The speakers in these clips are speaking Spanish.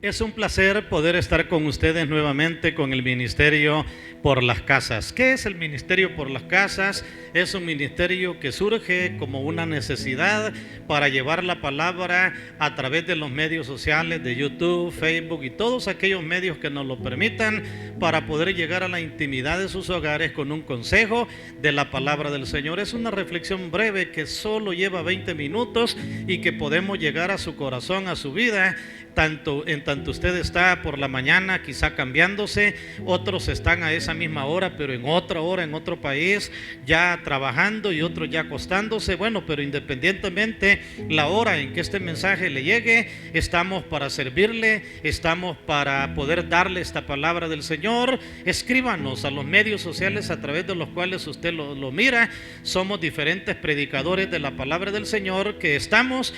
Es un placer poder estar con ustedes nuevamente con el Ministerio por las Casas. ¿Qué es el Ministerio por las Casas? Es un ministerio que surge como una necesidad para llevar la palabra a través de los medios sociales, de YouTube, Facebook y todos aquellos medios que nos lo permitan, para poder llegar a la intimidad de sus hogares con un consejo de la palabra del Señor. Es una reflexión breve que solo lleva 20 minutos y que podemos llegar a su corazón, a su vida. Tanto usted está por la mañana quizá cambiándose, otros están a esa misma hora pero en otra hora, en otro país ya trabajando, y otros ya acostándose. Bueno, pero independientemente la hora en que este mensaje le llegue, estamos para servirle, estamos para poder darle esta palabra del Señor. Escríbanos a los medios sociales a través de los cuales usted lo mira. Somos diferentes predicadores de la palabra del Señor que estamos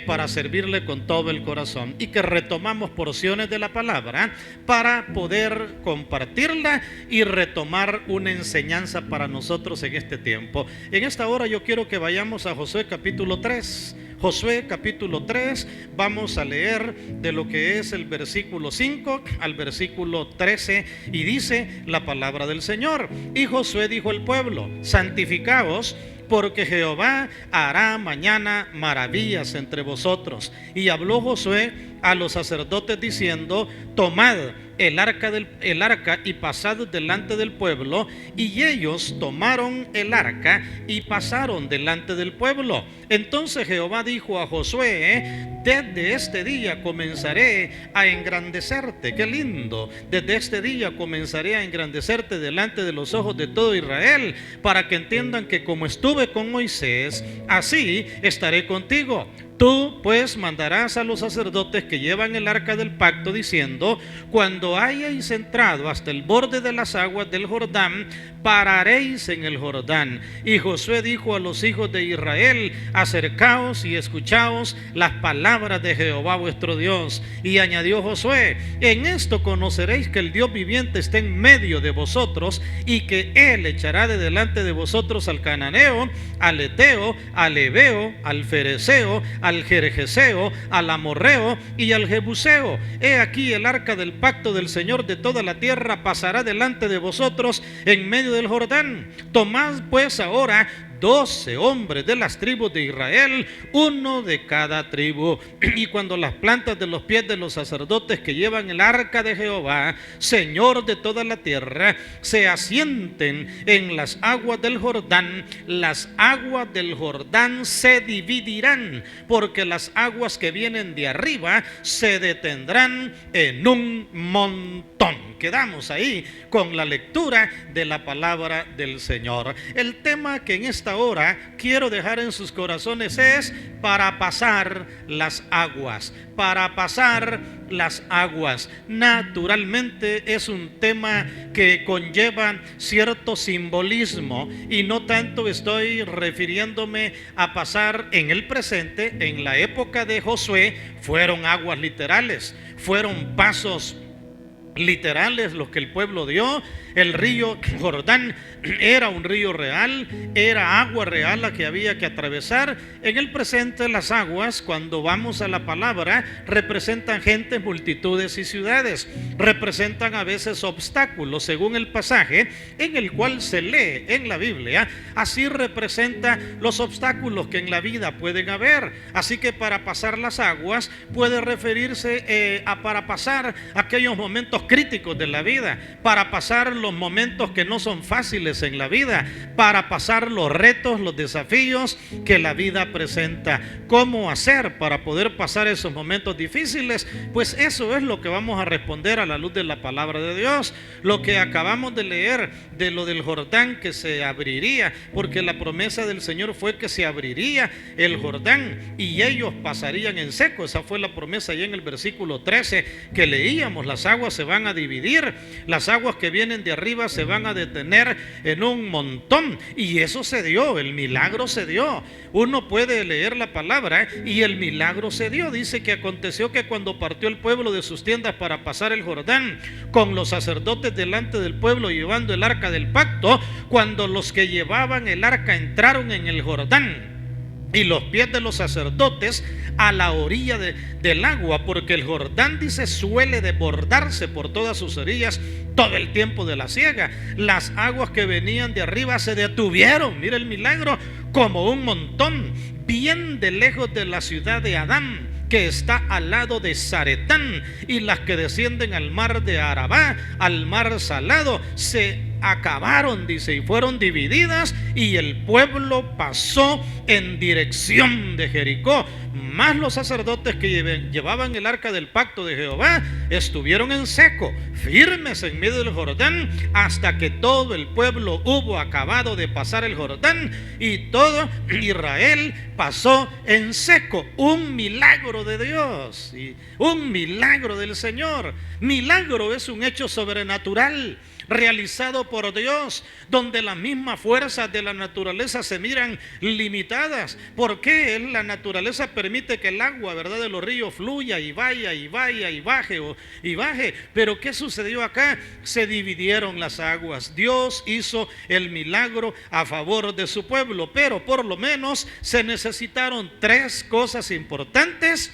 para servirle con todo el corazón, y que retomamos porciones de la palabra para poder compartirla y retomar una enseñanza para nosotros en este tiempo. En esta hora yo quiero que vayamos a Josué capítulo 3. Josué capítulo 3, vamos a leer de lo que es el versículo 5 al versículo 13, y dice la palabra del Señor: y Josué dijo al pueblo: santificaos, porque Jehová hará mañana maravillas entre vosotros. Y habló Josué a los sacerdotes diciendo: tomad el arca y pasad delante del pueblo. Y ellos tomaron el arca y pasaron delante del pueblo. Entonces Jehová dijo a Josué: desde este día comenzaré a engrandecerte. Qué lindo. Desde este día comenzaré a engrandecerte delante de los ojos de todo Israel, para que entiendan que como estuve con Moisés, así estaré contigo. Tú pues mandarás a los sacerdotes que llevan el arca del pacto, diciendo: cuando hayáis entrado hasta el borde de las aguas del Jordán, pararéis en el Jordán. Y Josué dijo a los hijos de Israel: acercaos y escuchaos las palabras de Jehová vuestro Dios. Y añadió Josué: en esto conoceréis que el Dios viviente está en medio de vosotros, y que él echará de delante de vosotros al cananeo, al eteo, al heveo, al fereceo, al jerjeseo, al amorreo y al jebuseo. He aquí el arca del pacto del Señor de toda la tierra pasará delante de vosotros en medio del Jordán. Tomad pues ahora 12 hombres de las tribus de Israel, uno de cada tribu, y cuando las plantas de los pies de los sacerdotes que llevan el arca de Jehová, Señor de toda la tierra, se asienten en las aguas del Jordán, las aguas del Jordán se dividirán, porque las aguas que vienen de arriba se detendrán en un montón. Quedamos ahí con la lectura de la palabra del Señor. El tema que en esta hora quiero dejar en sus corazones es: para pasar las aguas. Para pasar las aguas. Naturalmente es un tema que conlleva cierto simbolismo, y no tanto estoy refiriéndome a pasar en el presente. En la época de Josué fueron aguas literales, fueron pasos literales los que el pueblo dio. El río Jordán era un río real, era agua real la que había que atravesar. En el presente, las aguas, cuando vamos a la palabra, representan gente, multitudes y ciudades. Representan a veces obstáculos, según el pasaje en el cual se lee en la Biblia. Así representa los obstáculos que en la vida pueden haber. Así que para pasar las aguas puede referirse para pasar aquellos momentos críticos de la vida, para pasar los momentos que no son fáciles en la vida, para pasar los retos, los desafíos que la vida presenta. ¿Cómo hacer para poder pasar esos momentos difíciles? Pues eso es lo que vamos a responder a la luz de la palabra de Dios. Lo que acabamos de leer de lo del Jordán, que se abriría, porque la promesa del Señor fue que se abriría el Jordán y ellos pasarían en seco. Esa fue la promesa ya en el versículo 13 que leíamos. Las aguas se van a dividir, las aguas que vienen de arriba se van a detener en un montón, y eso se dio, el milagro se dio. Uno puede leer la palabra y el milagro se dio. Dice que aconteció que cuando partió el pueblo de sus tiendas para pasar el Jordán, con los sacerdotes delante del pueblo llevando el arca del pacto, cuando los que llevaban el arca entraron en el Jordán, y los pies de los sacerdotes a la orilla del agua, porque el Jordán, dice, suele desbordarse por todas sus orillas todo el tiempo de la siega. Las aguas que venían de arriba se detuvieron, mira el milagro, como un montón, bien de lejos de la ciudad de Adán, que está al lado de Zaretán, y las que descienden al mar de Arabá, al mar salado, se acabaron, dice, y fueron divididas, y el pueblo pasó en dirección de Jericó. Mas los sacerdotes que llevaban el arca del pacto de Jehová estuvieron en seco, firmes en medio del Jordán, hasta que todo el pueblo hubo acabado de pasar el Jordán, y todo Israel pasó en seco. Un milagro de Dios, y un milagro del Señor. Milagro es un hecho sobrenatural realizado por Dios, donde las mismas fuerzas de la naturaleza se miran limitadas. ¿Por qué? La naturaleza permite que el agua, ¿verdad?, de los ríos fluya y vaya y vaya y baje y baje. Pero ¿qué sucedió acá? Se dividieron las aguas. Dios hizo el milagro a favor de su pueblo, pero por lo menos se necesitaron tres cosas importantes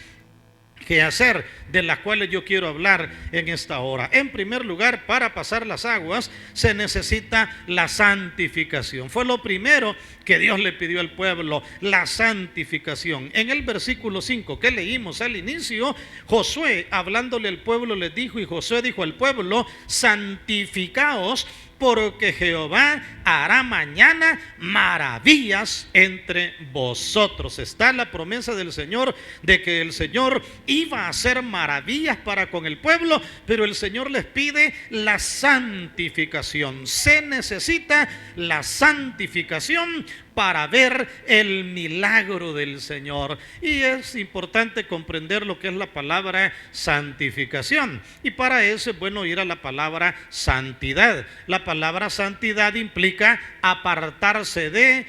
que hacer, de las cuales yo quiero hablar en esta hora. En primer lugar, para pasar las aguas se necesita la santificación. Fue lo primero que Dios le pidió al pueblo, la santificación. En el versículo 5 que leímos al inicio, Josué, hablándole al pueblo, les dijo, y Josué dijo al pueblo: santificaos, porque Jehová hará mañana maravillas entre vosotros. Está la promesa del Señor de que el Señor iba a hacer maravillas para con el pueblo, pero el Señor les pide la santificación. Se necesita la santificación para ver el milagro del Señor. Y es importante comprender lo que es la palabra santificación. Y para eso es bueno ir a la palabra santidad. La palabra santidad implica apartarse de,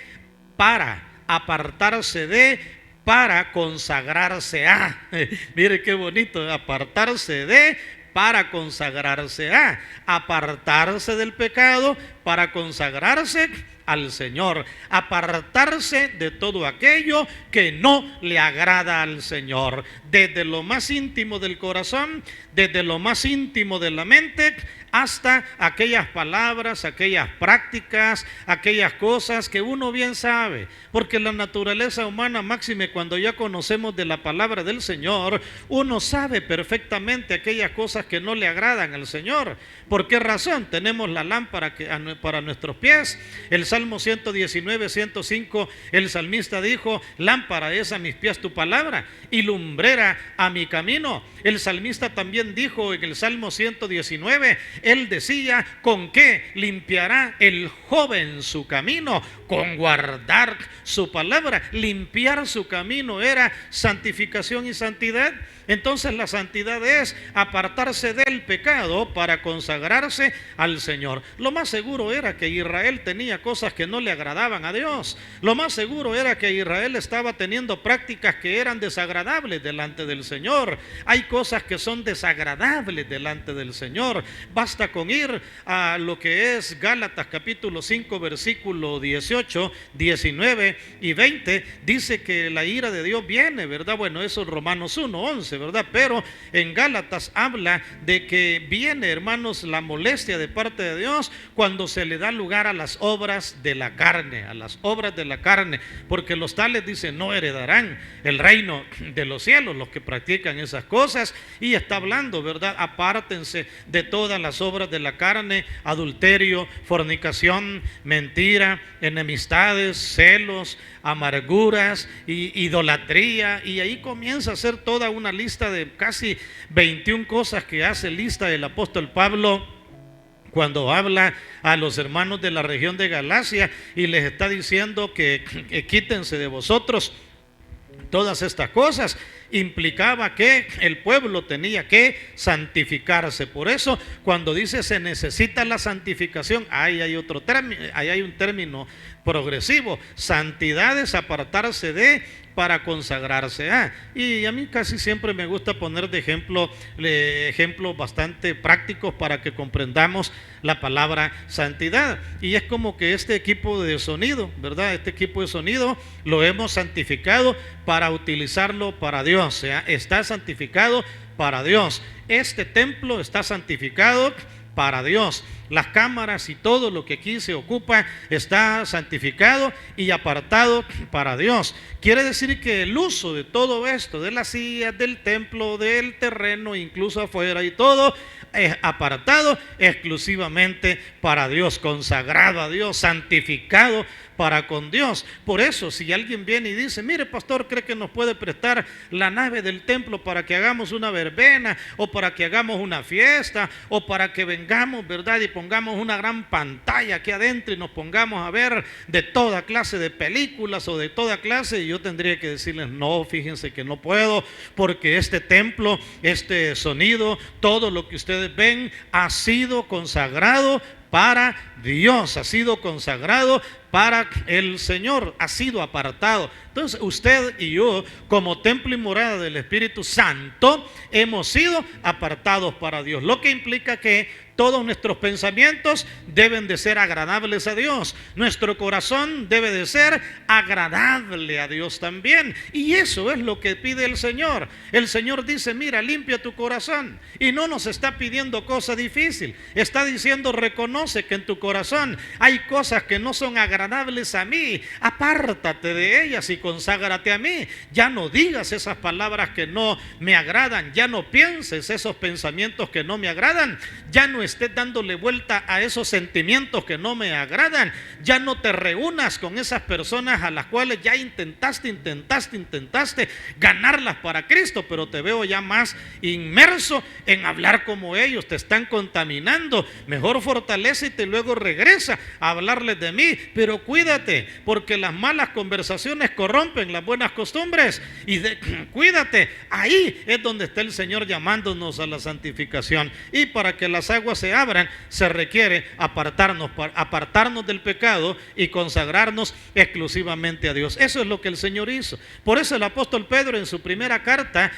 para consagrarse a. Mire qué bonito, apartarse de, para consagrarse a. Apartarse del pecado para consagrarse al Señor, apartarse de todo aquello que no le agrada al Señor, desde lo más íntimo del corazón, desde lo más íntimo de la mente, hasta aquellas palabras, aquellas prácticas, aquellas cosas que uno bien sabe, porque la naturaleza humana, máxime cuando ya conocemos de la palabra del Señor, uno sabe perfectamente aquellas cosas que no le agradan al Señor. ¿Por qué razón? Tenemos la lámpara para nuestros pies. El Salmo 119, 105, el salmista dijo: lámpara es a mis pies tu palabra y lumbrera a mi camino. El salmista también dijo en el Salmo 119, él decía: ¿con qué limpiará el joven su camino? Con guardar su palabra. Limpiar su camino era santificación y santidad. Entonces la santidad es apartarse del pecado para consagrarse al Señor. Lo más seguro era que Israel tenía cosas que no le agradaban a Dios. Lo más seguro era que Israel estaba teniendo prácticas que eran desagradables delante del Señor. Hay cosas que son desagradables delante del Señor. Basta con ir a lo que es Gálatas capítulo 5 versículo 18, 19 y 20. Dice que la ira de Dios viene, ¿verdad? Bueno, eso es Romanos 1, 11, ¿verdad? Pero en Gálatas habla de que viene, hermanos, la molestia de parte de Dios cuando se le da lugar a las obras de la carne, a las obras de la carne, porque los tales, dicen, no heredarán el reino de los cielos, los que practican esas cosas. Y está hablando, ¿verdad? Apártense de todas las obras de la carne: adulterio, fornicación, mentira, enemistades, celos, amarguras, idolatría. Y ahí comienza a hacer toda una lista de casi 21 cosas que hace lista el apóstol Pablo cuando habla a los hermanos de la región de Galacia y les está diciendo que quítense de vosotros todas estas cosas. implicaba que el pueblo tenía que santificarse. Por eso, cuando dice se necesita la santificación, ahí hay otro término, ahí hay un término progresivo. Santidad es apartarse de, para consagrarse a. Y a mí casi siempre me gusta poner de ejemplo ejemplos bastante prácticos para que comprendamos la palabra santidad. Y es como que este equipo de sonido, ¿verdad? Este equipo de sonido lo hemos santificado para utilizarlo para Dios. O sea, está santificado para Dios. Este templo está santificado para Dios. Las cámaras y todo lo que aquí se ocupa está santificado y apartado para Dios. Quiere decir que el uso de todo esto, de las sillas, del templo, del terreno, incluso afuera y todo, es apartado exclusivamente para Dios, consagrado a Dios, santificado para con Dios. Por eso, si alguien viene y dice, mire pastor, ¿cree que nos puede prestar la nave del templo para que hagamos una verbena, o para que hagamos una fiesta, o para que vengamos, verdad, y pongamos una gran pantalla aquí adentro y nos pongamos a ver de toda clase de películas o de toda clase? Y yo tendría que decirles, no, fíjense que no puedo, porque este templo, este sonido, todo lo que ustedes ven ha sido consagrado para Dios, ha sido consagrado para el Señor, ha sido apartado. Entonces usted y yo, como templo y morada del Espíritu Santo, hemos sido apartados para Dios, lo que implica que todos nuestros pensamientos deben de ser agradables a Dios. Nuestro corazón debe de ser agradable a Dios también. Y eso es lo que pide el Señor. El Señor dice, mira, limpia tu corazón. Y no nos está pidiendo cosa difícil. Está diciendo, reconoce que en tu corazón hay cosas que no son agradables a mí. Apártate de ellas y conságrate a mí. Ya no digas esas palabras que no me agradan. Ya no pienses esos pensamientos que no me agradan. Ya no estés dándole vuelta a esos sentimientos que no me agradan. Ya no te reúnas con esas personas a las cuales ya intentaste ganarlas para Cristo, pero te veo ya más inmerso en hablar como ellos. Te están contaminando. Mejor fortalécete y luego regresa a hablarles de mí. Pero cuídate, porque las malas conversaciones corrompen las buenas costumbres. Cuídate. Ahí es donde está el Señor llamándonos a la santificación. Y para que las aguas se abran, se requiere apartarnos del pecado y consagrarnos exclusivamente a Dios. Eso es lo que el Señor hizo. Por eso el apóstol Pedro, en su primera carta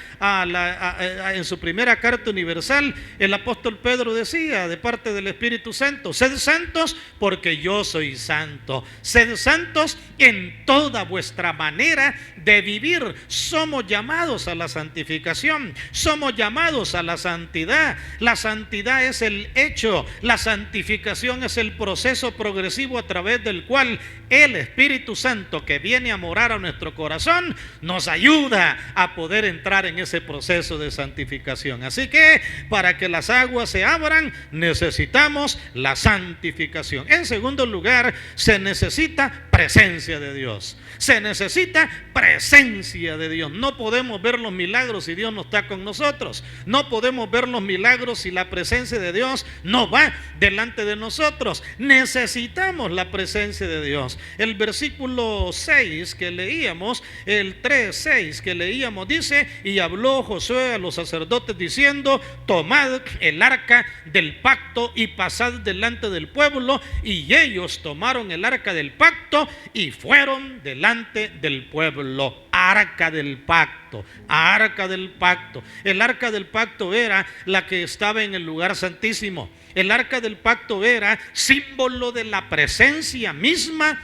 universal, el apóstol Pedro decía de parte del Espíritu Santo, sed santos porque yo soy santo. Sed santos en toda vuestra manera de vivir. Somos llamados a la santificación, somos llamados a la santidad. La santidad es el hecho, la santificación es el proceso progresivo a través del cual el Espíritu Santo, que viene a morar a nuestro corazón, nos ayuda a poder entrar en ese proceso de santificación. Así que para que las aguas se abran, necesitamos la santificación. En segundo lugar, se necesita presencia de Dios. Se necesita presencia de Dios. No podemos ver los milagros si Dios no está con nosotros. No podemos ver los milagros si la presencia de Dios no va delante de nosotros. Necesitamos la presencia de Dios. El versículo 6 que leíamos, el 3:6 que leíamos, dice: y habló Josué a los sacerdotes diciendo: tomad el arca del pacto y pasad delante del pueblo. Y ellos tomaron el arca del pacto y fueron delante del pueblo. Arca del pacto, arca del pacto. El arca del pacto era la que estaba en el lugar santísimo. El arca del pacto era símbolo de la presencia misma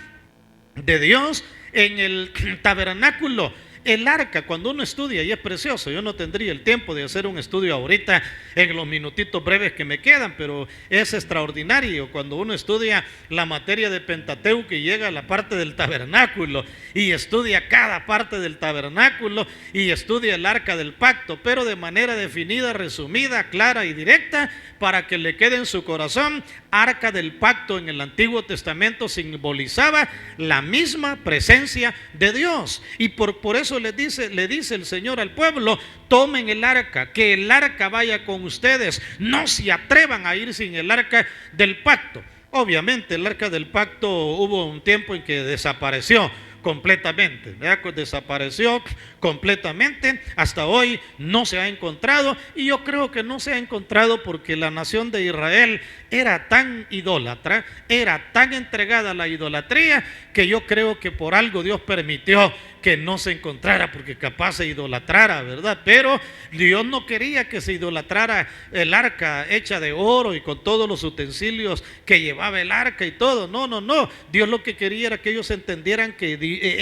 de Dios en el tabernáculo. El arca, cuando uno estudia, y es precioso, yo no tendría el tiempo de hacer un estudio ahorita en los minutitos breves que me quedan, pero es extraordinario cuando uno estudia la materia de Pentateuco y llega a la parte del tabernáculo y estudia cada parte del tabernáculo y estudia el arca del pacto, pero de manera definida, resumida, clara y directa, para que le quede en su corazón. Arca del pacto en el Antiguo Testamento simbolizaba la misma presencia de Dios, y por eso le dice el Señor al pueblo: tomen el arca, que el arca vaya con ustedes, no se atrevan a ir sin el arca del pacto. Obviamente el arca del pacto hubo un tiempo en que desapareció completamente, ¿verdad? Desapareció completamente, hasta hoy no se ha encontrado, y yo creo que no se ha encontrado porque la nación de Israel era tan idólatra, era tan entregada a la idolatría, que yo creo que por algo Dios permitió que no se encontrara, porque capaz se idolatrara, ¿verdad? Pero Dios no quería que se idolatrara el arca hecha de oro y con todos los utensilios que llevaba el arca y todo. No, no, no. Dios lo que quería era que ellos entendieran que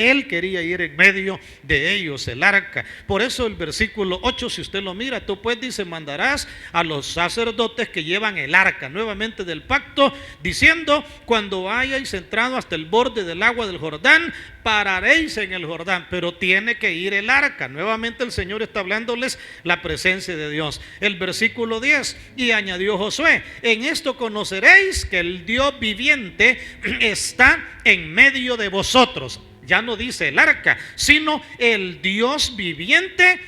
Él quería ir en medio de ellos, el arca. Por eso el versículo 8, si usted lo mira, tú pues dice: mandarás a los sacerdotes que llevan el arca, nuevamente del pacto, diciendo: cuando hayáis entrado hasta el borde del agua del Jordán, pararéis en el Jordán. Pero tiene que ir el arca. Nuevamente el Señor está hablándoles la presencia de Dios. El versículo 10: y añadió Josué: en esto conoceréis que el Dios viviente está en medio de vosotros. Ya no dice el arca, sino el Dios viviente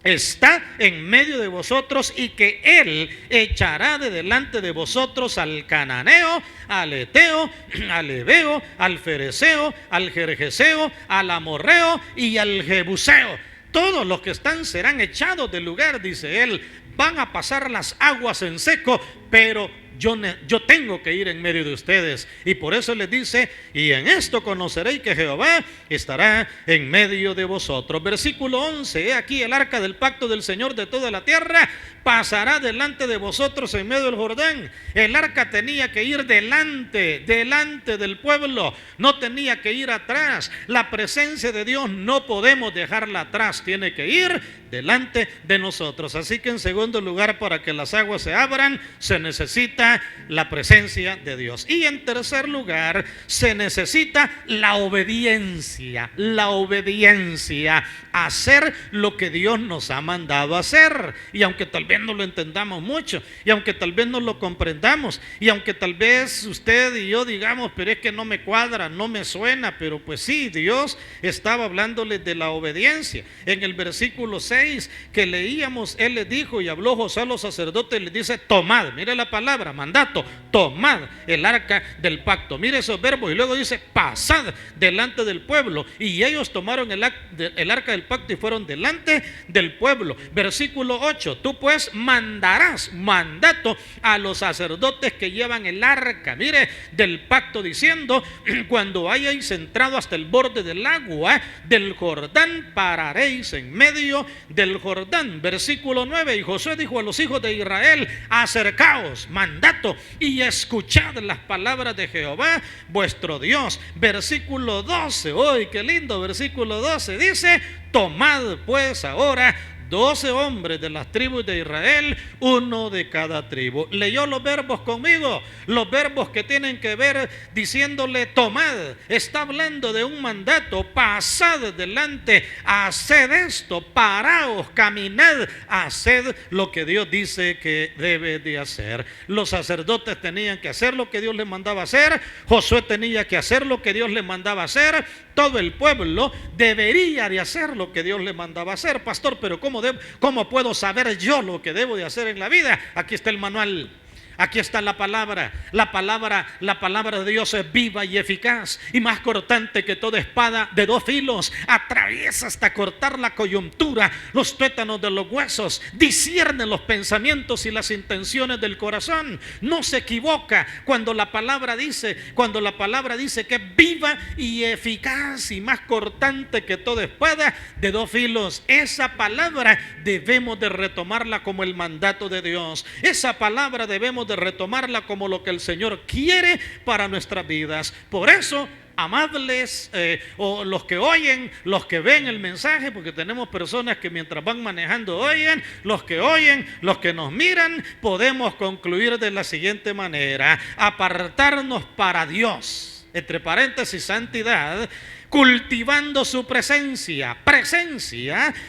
está en medio de vosotros, y que Él echará de delante de vosotros al cananeo, al eteo, al heveo, al fereceo, al gergeseo, al amorreo y al jebuseo. Todos los que están serán echados del lugar, dice Él. Van a pasar las aguas en seco, pero yo tengo que ir en medio de ustedes. Y por eso les dice: y en esto conoceréis que Jehová estará en medio de vosotros. Versículo 11: he aquí el arca del pacto del Señor de toda la tierra pasará delante de vosotros en medio del Jordán. El arca tenía que ir delante del pueblo, no tenía que ir atrás. La presencia de Dios no podemos dejarla atrás, tiene que ir delante de nosotros. Así que en segundo lugar, para que las aguas se abran, se necesita la presencia de Dios. Y en tercer lugar, se necesita la obediencia. La obediencia, hacer lo que Dios nos ha mandado hacer. Y aunque tal vez no lo entendamos mucho, y aunque tal vez no lo comprendamos, y aunque tal vez usted y yo digamos: pero es que no me cuadra, no me suena. Pero pues sí, Dios estaba hablándoles de la obediencia. En el versículo 6 que leíamos, Él les dijo, y habló Josué a los sacerdotes, les dice: tomad, mire la palabra, mandato, tomad el arca del pacto. Mire esos verbos, y luego dice: pasad delante del pueblo. Y ellos tomaron el arca del pacto y fueron delante del pueblo. Versículo 8: tú pues mandarás, mandato, a los sacerdotes que llevan el arca, mire, del pacto, diciendo: cuando hayáis entrado hasta el borde del agua del Jordán, pararéis en medio del Jordán. Versículo 9: y Josué dijo a los hijos de Israel: acercaos, mandato, y escuchad las palabras de Jehová vuestro Dios. Versículo 12, ¡uy, qué lindo! Versículo 12 dice: tomad pues ahora 12 hombres de las tribus de Israel, uno de cada tribu. ¿Leyó los verbos conmigo? Los verbos que tienen que ver diciéndole tomad. Está hablando de un mandato: pasad delante, haced esto, paraos, caminad, haced lo que Dios dice que debe de hacer. Los sacerdotes tenían que hacer lo que Dios les mandaba hacer. Josué tenía que hacer lo que Dios les mandaba hacer. Todo el pueblo debería de hacer lo que Dios le mandaba hacer. Pastor, pero ¿cómo puedo saber yo lo que debo de hacer en la vida? Aquí está el manual. Aquí está la palabra. La palabra de Dios es viva y eficaz, y más cortante que toda espada de dos filos. Atraviesa hasta cortar la coyuntura, los tuétanos de los huesos. Discierne los pensamientos y las intenciones del corazón. No se equivoca cuando la palabra dice que es viva y eficaz y más cortante que toda espada de dos filos. Esa palabra debemos de retomarla como el mandato de Dios. Esa palabra debemos de retomarla como lo que el Señor quiere para nuestras vidas. Por eso, amables, o los que oyen, los que ven el mensaje, porque tenemos personas que mientras van manejando oyen, los que nos miran, podemos concluir de la siguiente manera: apartarnos para Dios, entre paréntesis, santidad, cultivando su presencia,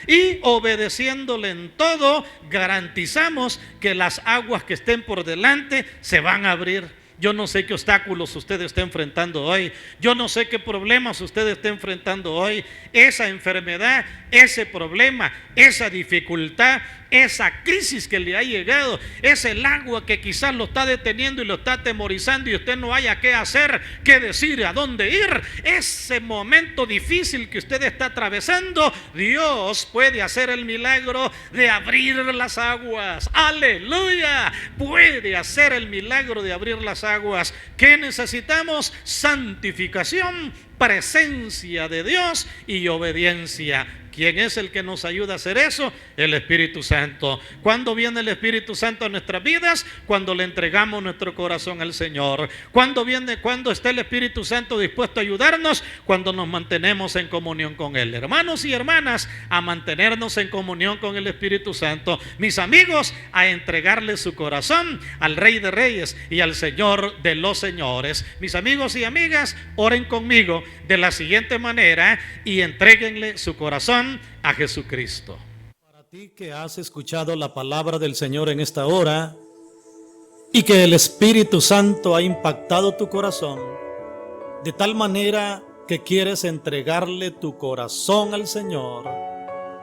y obedeciéndole en todo, garantizamos que las aguas que estén por delante se van a abrir. Yo no sé qué obstáculos usted está enfrentando hoy. Yo no sé qué problemas usted está enfrentando hoy. Esa enfermedad, ese problema, esa dificultad esa crisis que le ha llegado, es el agua que quizás lo está deteniendo y lo está atemorizando y usted no haya qué hacer, qué decir, a dónde ir, ese momento difícil que usted está atravesando, Dios puede hacer el milagro de abrir las aguas. Aleluya, puede hacer el milagro de abrir las aguas. ¿Qué necesitamos? Santificación, presencia de Dios y obediencia. ¿Quién es el que nos ayuda a hacer eso? El Espíritu Santo. ¿Cuándo viene el Espíritu Santo a nuestras vidas? Cuando le entregamos nuestro corazón al Señor. ¿Cuándo está el Espíritu Santo dispuesto a ayudarnos? Cuando nos mantenemos en comunión con Él. Hermanos y hermanas, a mantenernos en comunión con el Espíritu Santo. Mis amigos, a entregarle su corazón al Rey de Reyes y al Señor de los Señores. Mis amigos y amigas, oren conmigo de la siguiente manera y entréguenle su corazón a Jesucristo. Para ti que has escuchado la palabra del Señor en esta hora y que el Espíritu Santo ha impactado tu corazón de tal manera que quieres entregarle tu corazón al Señor,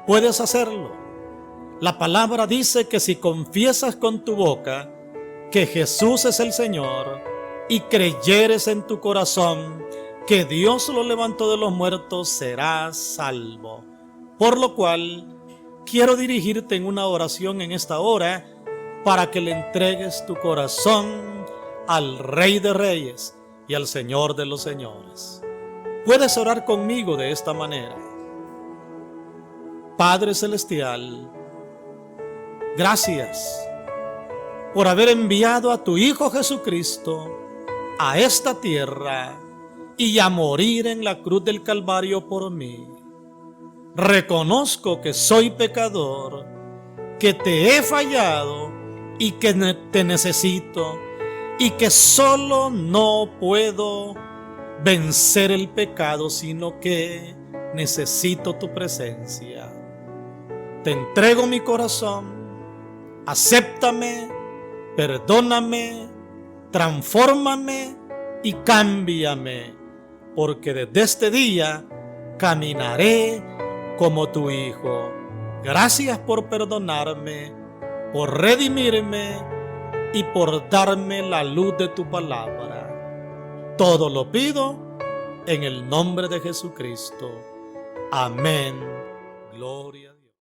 puedes hacerlo. La palabra dice que si confiesas con tu boca que Jesús es el Señor y creyeres en tu corazón que Dios lo levantó de los muertos, serás salvo. Por lo cual, quiero dirigirte en una oración en esta hora para que le entregues tu corazón al Rey de Reyes y al Señor de los Señores. Puedes orar conmigo de esta manera. Padre Celestial, gracias por haber enviado a tu Hijo Jesucristo a esta tierra y a morir en la cruz del Calvario por mí. Reconozco que soy pecador, que te he fallado y que te necesito y que solo no puedo vencer el pecado, sino que necesito tu presencia. Te entrego mi corazón, acéptame, perdóname, transfórmame y cámbiame, porque desde este día caminaré como tu Hijo. Gracias por perdonarme, por redimirme y por darme la luz de tu palabra. Todo lo pido en el nombre de Jesucristo. Amén. Gloria.